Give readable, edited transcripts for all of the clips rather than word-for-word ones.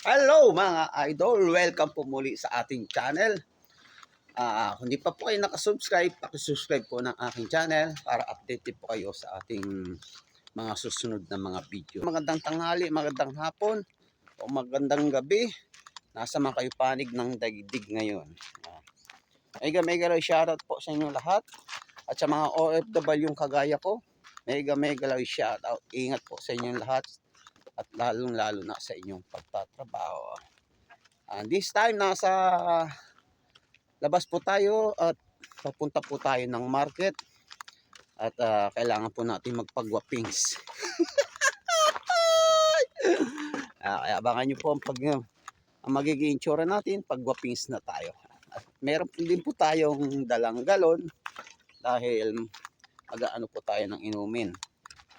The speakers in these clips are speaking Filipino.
Hello mga idol! Welcome po muli sa ating channel. Kung di pa po kayo nakasubscribe, pakisubscribe po ng aking channel para updated po kayo sa ating mga susunod na mga video. Magandang tanghali, magandang hapon, o magandang gabi. Nasa mga kayo panig ng daigdig ngayon. Mega shoutout po sa inyo lahat. At sa mga OFW yung kagaya ko, mega shoutout. Ingat po sa inyong lahat. At lalong-lalo na sa inyong pagtatrabaho. This time, nasa labas po tayo at papunta po tayo ng market. At kailangan po natin magpagwapings. Kaya abangan nyo po ang magiging itsura natin pagwapings na tayo. At meron din po tayong dalang galon dahil mag-aano po tayo ng inumin.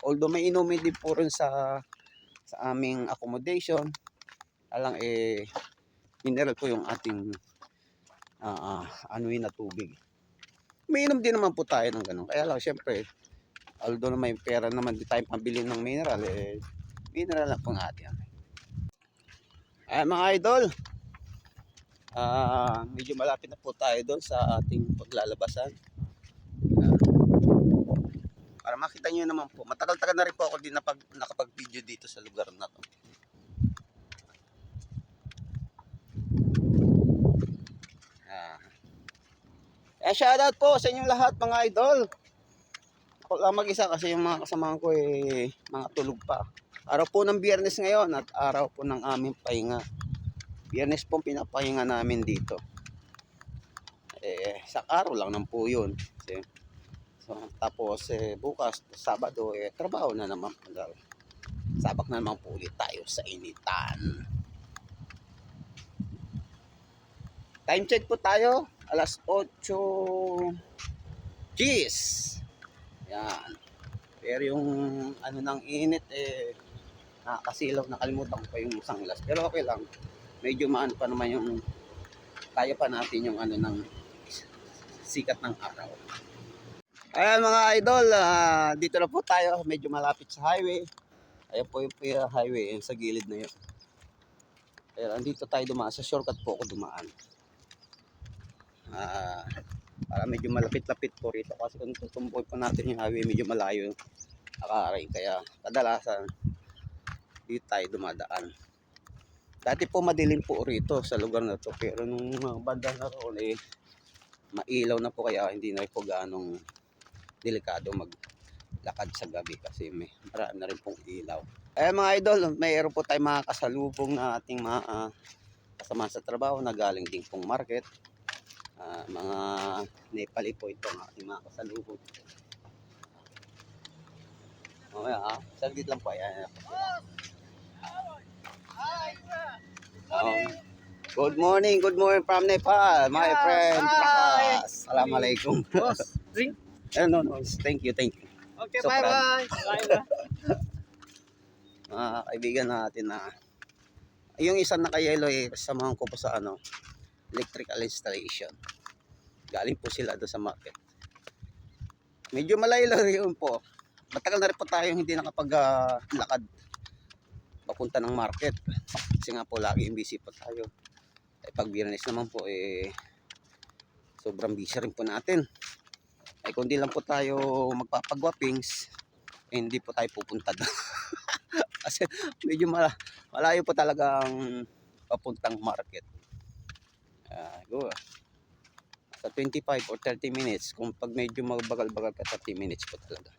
Although may inumin din po rin sa aming accommodation, alang mineral po yung ating anuin na tubig. Umiinom din naman po tayo ng ganun. Kaya lang syempre, although na may pera naman di tayo pambili ng mineral, mineral lang po natin. Mga idol, medyo malapit na po tayo doon sa ating paglalabasan. Para makita nyo naman po, matagal-tagal na rin po ako din nakapag-video dito sa lugar na to. Shoutout po sa inyong lahat mga idol. Ako lang mag-isa kasi yung mga kasamahan ko mga tulog pa. Araw po ng Biyernes ngayon at araw po ng aming pahinga. Biyernes po pinapahinga namin dito. Sa araw lang ng po yun. Tapos bukas, Sabado, trabaho na naman. Sabak na naman po ulit tayo sa initan. Time check po tayo. Alas 8. Cheers! Yan. Pero yung ano ng init nakakasilaw, nakalimutan ko pa yung sunglass. Pero okay lang. Medyo maano pa naman yung kaya pa natin yung ano ng sikat ng araw. Ayan mga idol, dito na po tayo. Medyo malapit sa highway. Ayan po yung highway sa gilid na yun. Pero andito tayo dumaan. Sa shortcut po ako dumaan. Para medyo malapit-lapit po rito. Kasi kung tutumboy po natin yung highway, medyo malayo nakarating. Kaya kadalasan dito tayo dumadaan. Dati po madilim po rito sa lugar na to. Pero nung banda na roon mailaw na po, kaya hindi na po ganong delikado maglakad sa gabi kasi marami na rin pong ilaw. Mga idol, mayroon po tayong mga kasalubong na ating mga kasama sa trabaho na galing din pong market. Mga Nepali po ito ang ating mga kasalubong. Saglit lang po. Good morning from Nepal, my friend. Assalamualaikum. Boss, drink? No, thank you. Okay, bye-bye. Mga kaibigan natin yung isang naka-yellow samahan ko po sa electrical installation. Galing po sila doon sa market. Medyo malayo yun po. Matagal na rin po tayo hindi nakapag-lakad papunta ng market. Kasi nga po lagi busy po tayo. Pag Biyernes naman po sobrang busy rin po natin. Kung di lang po tayo magpapagwapings, hindi po tayo pupunta doon. Kasi medyo malayo po talagang papuntang market. Go. Sa 25 or 30 minutes. Kung pag medyo magbagal-bagal ka, 30 minutes po talaga.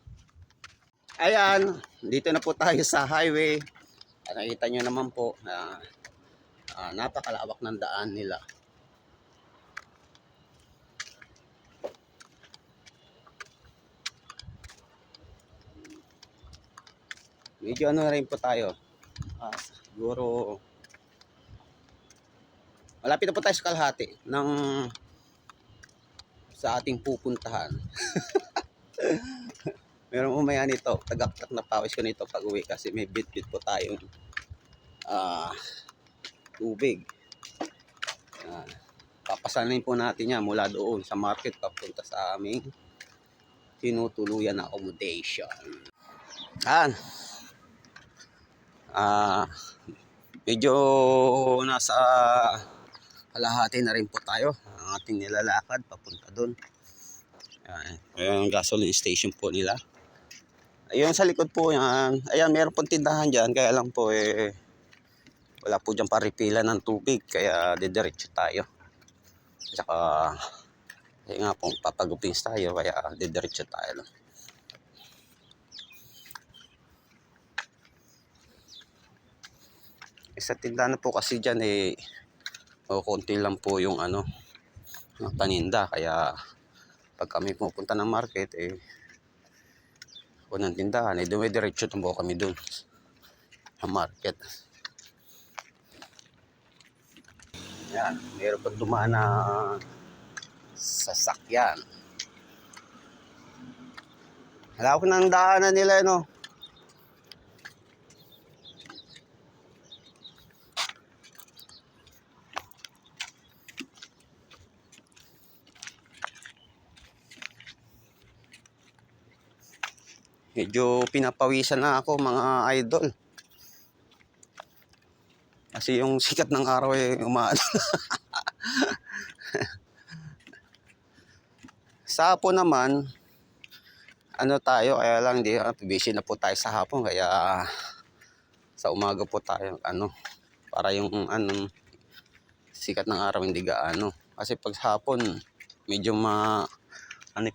Ayan, dito na po tayo sa highway. Nakita nyo naman po napakalawak ng daan nila. Medyo ano na rin po tayo. Siguro malapit na po tayo sa kalahati sa ating pupuntahan. Meron umaya nito, tagaktak na pawis ko nito pag uwi kasi may bit-bit po tayong tubig. Papasanin po natin yan mula doon sa market papunta sa aming tinutuluyan na accommodation. medyo nasa kalahati na rin po tayo ang ating nilalakad papunta doon. Ayan, gasoline station po nila. Ayun sa likod po yan. Ayan, meron pong tindahan dyan. Kaya lang po wala po dyan paripilan ng tubig. Kaya didiretso tayo. Saka nga po papagupings tayo. Kaya didiretso tayo. Sa tindahan po kasi dyan konti lang po yung paninda. Kaya pag kami pupunta ng market unang tindahan dumidiretso po kami dun sa market. Yan, meron pang dumaan na sasakyan. Halawak ng daanan nila Medyo pinapawisan na ako mga idol. Kasi yung sikat ng araw umaano. Sa hapon naman, tayo, kaya lang busy na po tayo sa hapon. Kaya sa umaga po tayo, para yung sikat ng araw hindi gaano. Kasi pag hapon, medyo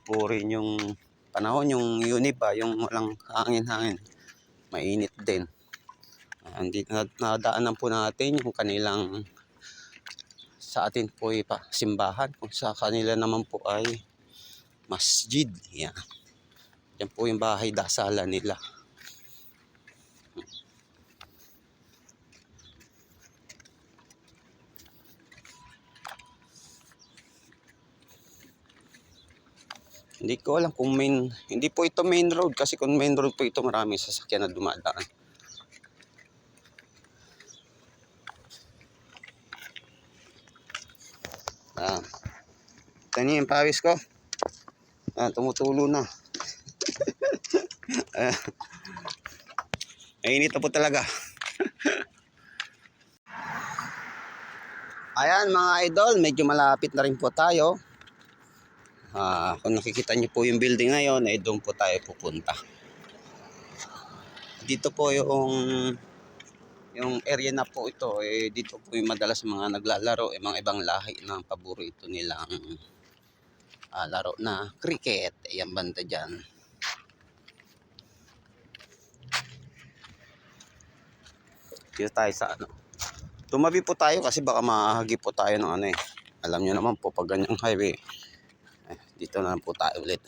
po rin yung panahon, yung uniba, yung walang hangin-hangin. Mainit din. Hindi nadaanan po natin yung kanilang sa atin po simbahan. Kung sa kanila naman po ay masjid. Yan. Yan po yung bahay dasalan nila. Hindi ko alam kung hindi po ito main road. Kasi kung main road po ito, maraming sasakyan na dumadaan. Ito niyo yung pawis ko. Tumutulo na. Mainit na po talaga. Ayan mga idol, medyo malapit na rin po tayo. Kung nakikita niyo po yung building na yun, doon po tayo pupunta. Dito po yung area na po ito, dito po yung madalas mga naglalaro, mga ibang lahi na paborito nilang laro na cricket. Ayan banda dyan. Dito tayo sa tumabi po tayo kasi baka mahagi po tayo ng alam nyo naman po pag ganyang highway. Dito na po tayo ulit.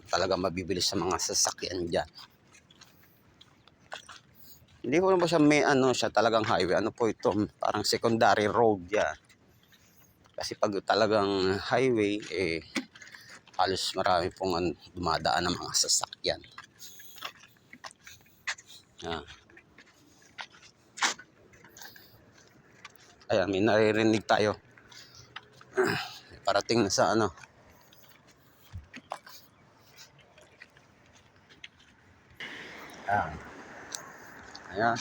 Talaga mabibilis sa mga sasakyan dyan. Hindi ko na ba siya siya talagang highway. Po ito? Parang secondary road yan. Kasi pag talagang highway, halos marami pong dumadaan ng mga sasakyan. Ayan, may naririnig tayo. Parating na sa Ayan.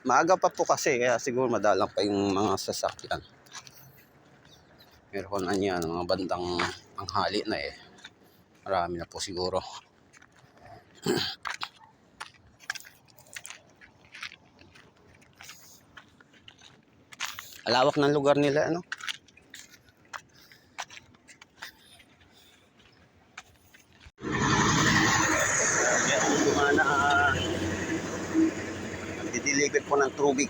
Maaga pa po kasi, kaya siguro madalang pa yung mga sasakyan. Pero kung yan, mga bandang tanghali na marami na po siguro. Alawak ng lugar nila, Nagdi-deliver po ng tubig.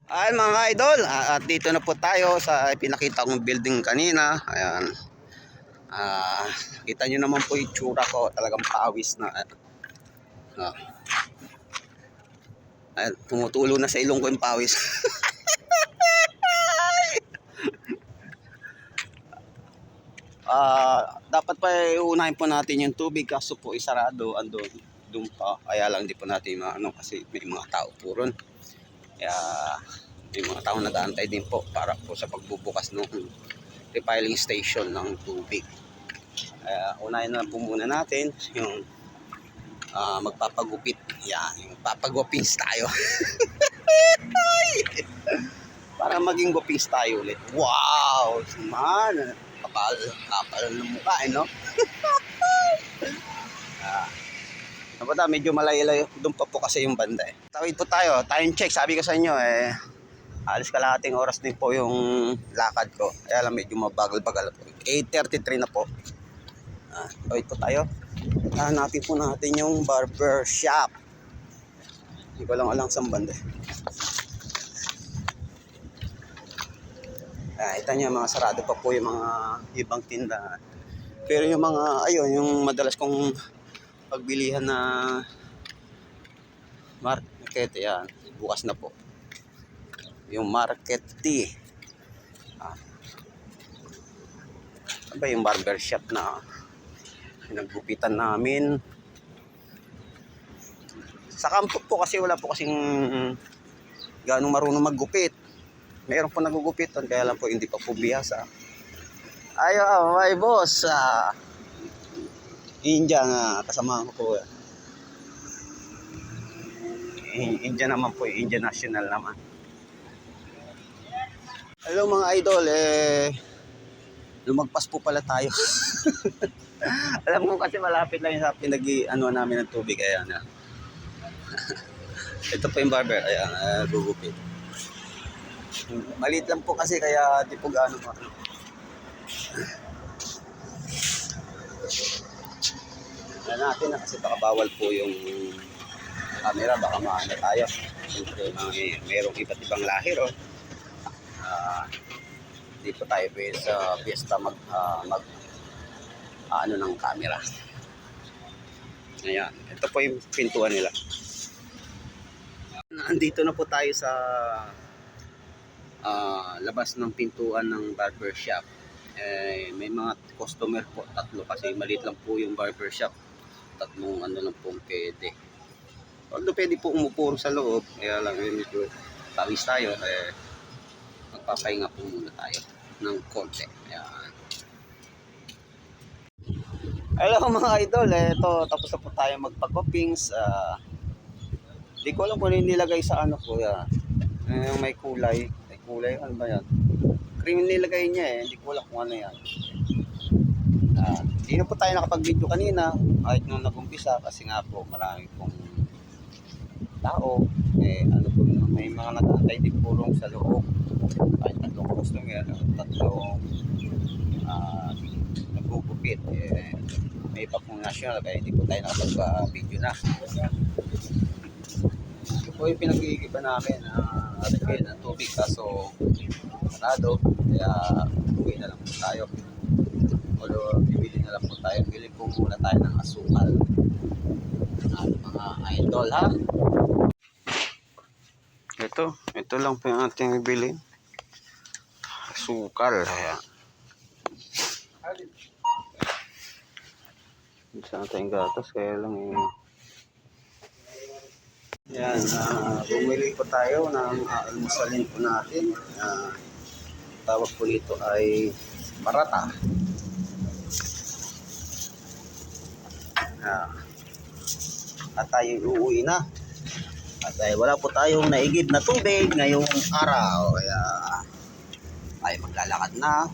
Ayan mga idol, at dito na po tayo sa pinakita kong building kanina. Ayan. Kita nyo naman po yung tsura ko, talagang pawis na. Ayan, tumutulo na sa ilong ko yung pawis. Dapat pa uunahin po natin yung tubig, kaso po isarado doon pa. Kaya lang di po natin kasi may mga tao po ron. Kaya May mga taong nag-aantay din po para po sa pagbubukas ng refilling station ng tubig. Unahin na po muna natin yung magpapagupit. Yan, yung papagupins tayo. Para maging gupings tayo ulit. Wow! Man, kapal ng mukha, no? Medyo malayo-layo. Doon pa po kasi yung banda eh. Tawid po tayo. Time check. Sabi ko sa inyo alis kalahating oras din po yung lakad ko. Kaya lang medyo mabagal-bagal po. 8:33 na po. Tawid po tayo. Hanapin po natin yung barber shop. Hindi ko lang alam saan banda eh. Ito nyo, mga sarado pa po yung mga ibang tindahan. Pero yung mga, ayun, yung madalas kong pagbilihan na market, yan, bukas na po. Yung market tea. Ano ba yung barber shop na pinaggupitan namin? Sa kampo po kasi wala po kasing ganong marunong maggupit. Meron po nagugupitan, kaya lang po hindi pa po bihasa. Ayo, my boss. India nga, kasama ko po. India naman po, India national naman. Hello mga idol, lumagpas po pala tayo. Alam mo kasi malapit lang sa pinag-ano namin ng tubig. Ayan. Ito po yung barber, ayan, gugupit. Maliit lang po kasi kaya di po gaano pa. Ayan natin kasi baka bawal po yung camera, baka maano tayo. Siyempre mayroong iba't ibang lahi ro. Di po tayo pwede sa fiesta mag ano ng camera. Ayan, ito po yung pintuan nila. Nandito na po tayo sa labas ng pintuan ng barber shop. May mga customer po, 3 kasi maliit lang po yung barber shop. 3 ano lang po pwede. Although pwede po umupo sa loob, kaya lang medyo tawis tayo, magpapahinga po muna tayo ng konti. Ayan. Hello mga idol, ito tapos na po tayo magpag-copings. Di ko alam kung ano nilagay sa ano po yan. May kulay, ano ba yan? Cream nilagay niya hindi ko alam kung ano yan. Hindi na po tayo nakapag-video kanina kahit nung nag-umpisa kasi nga po marami pong tao. Ano po, may mga nag-aantay din pulong sa loob. Kahit 3 customer, 3 nagugupit. May iba pong national kaya hindi po tayo nakapag-video na. Ito po yung pinag-iigipan namin refill ng tubig kaso sarado, kaya uwi na lang po tayo. Although bibili na lang po tayo, bili po muna tayo ng asukal. Mga idol ha. Ito lang po yung ating bibili. Asukal. Ayan. Isa na tayong gatas, kaya lang yan, bumili po tayo ng almusalin po natin. Tawag po ito ay parata. At tayo uuwi na. At wala po tayong naigib na tubig ngayong araw. Kaya ay maglalakad na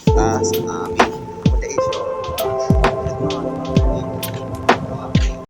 sa aming accommodation.